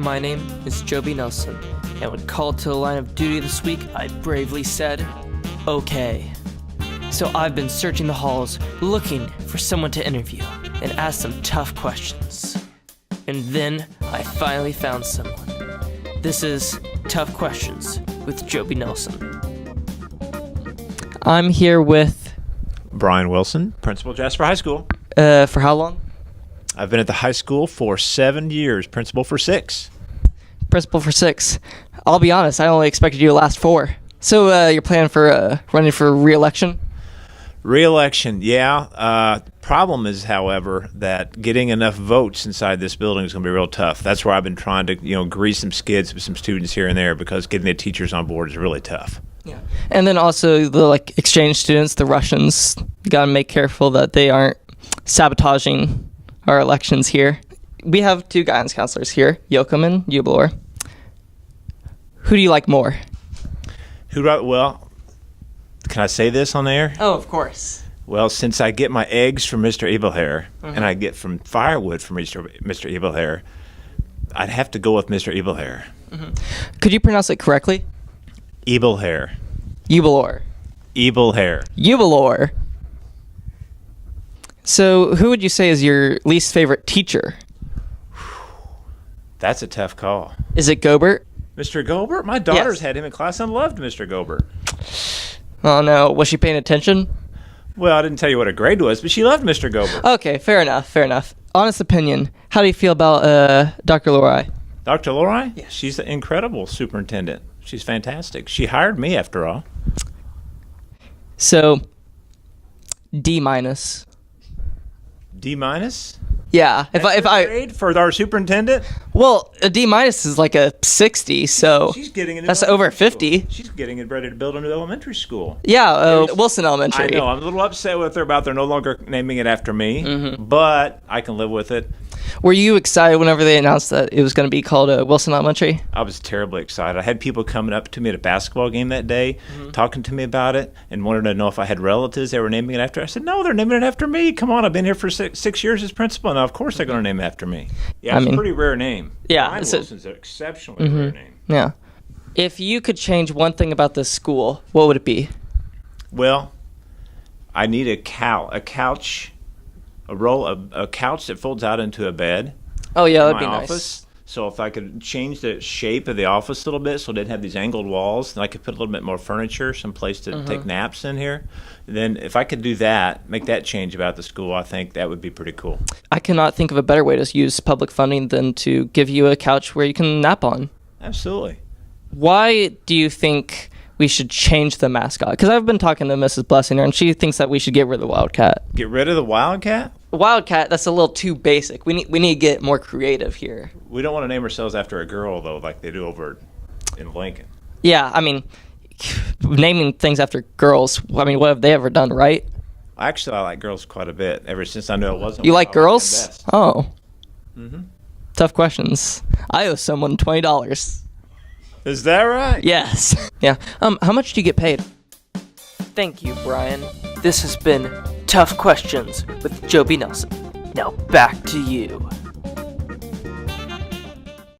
My name is Joby Nelson, and when called to the line of duty this week, I bravely said, okay. So I've been searching the halls, looking for someone to interview and ask some tough questions. And then I finally found someone. This is Tough Questions with Joby Nelson. I'm here with Brian Wilson, Principal, Jasper High School. For how long? I've been at the high school for 7 years, principal for 6. Principal for 6. I'll be honest, I only expected you to last 4. So you're planning for running for re-election? Re-election, yeah. Problem is, however, that getting enough votes inside this building is going to be real tough. That's where I've been trying to, grease some skids with some students here and there, because getting the teachers on board is really tough. Yeah. And then also the exchange students, the Russians, you got to make careful that they aren't sabotaging our elections here. We have 2 guidance counselors here, Yoakum and Ubalor. Who do you like more? Well, can I say this on air? Oh, of course. Well, since I get my eggs from Mr. Evilhair, and I get from firewood from Mr. Evilhair, I'd have to go with Mr. Evilhair. Could you pronounce it correctly? Evilhair. Ubalor. Evilhair. Ubalor. So, who would you say is your least favorite teacher? That's a tough call. Is it Gobert? Mr. Gobert? My daughters Yes. had him in class and loved Mr. Gobert. Oh no, was she paying attention? Well, I didn't tell you what her grade was, but she loved Mr. Gobert. Okay, fair enough. Honest opinion, how do you feel about Dr. Lorai? Dr. Lorai? Yes. She's an incredible superintendent. She's fantastic. She hired me, after all. So, D-. D minus? Yeah, if I grade for our superintendent? well, a D- is like a 60, so She's getting a new that's over elementary 50. school. She's getting ready to build a new elementary school. Yeah, Wilson Elementary. I know. I'm a little upset with her about they're no longer naming it after me, but I can live with it. Were you excited whenever they announced that it was going to be called Wilson Elementary? I was terribly excited. I had people coming up to me at a basketball game that day, talking to me about it, and wanted to know if I had relatives they were naming it after. I said, no, they're naming it after me. Come on, I've been here for six years as principal. Now, of course they're going to name it after me. Yeah, it's a pretty rare name. Yeah. Brian Wilson's an exceptionally rare name. Yeah. If you could change one thing about this school, what would it be? Well, I need a couch that folds out into a bed. Oh, yeah, in that'd my be office. nice. So if I could change the shape of the office a little bit so it didn't have these angled walls, then I could put a little bit more furniture, some place to take naps in here. Then if I could do that, make that change about the school, I think that would be pretty cool. I cannot think of a better way to use public funding than to give you a couch where you can nap on. Absolutely. Why do you think we should change the mascot? Because I've been talking to Mrs. Blessinger, and she thinks that we should get rid of the Wildcat. Get rid of the Wildcat? Wildcat, that's a little too basic. We need to get more creative here. We don't want to name ourselves after a girl, though, like they do over in Lincoln. Yeah, I mean, naming things after girls, I mean, what have they ever done, right? Actually, I like girls quite a bit, ever since I knew it wasn't. You like I girls? them best. Oh. Tough questions. I owe someone $20. Is that right? Yes. Yeah. How much do you get paid? Thank you, Brian. This has been Tough Questions with Joby Nelson. Now back to you.